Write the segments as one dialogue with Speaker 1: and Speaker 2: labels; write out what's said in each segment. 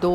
Speaker 1: 2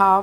Speaker 1: ½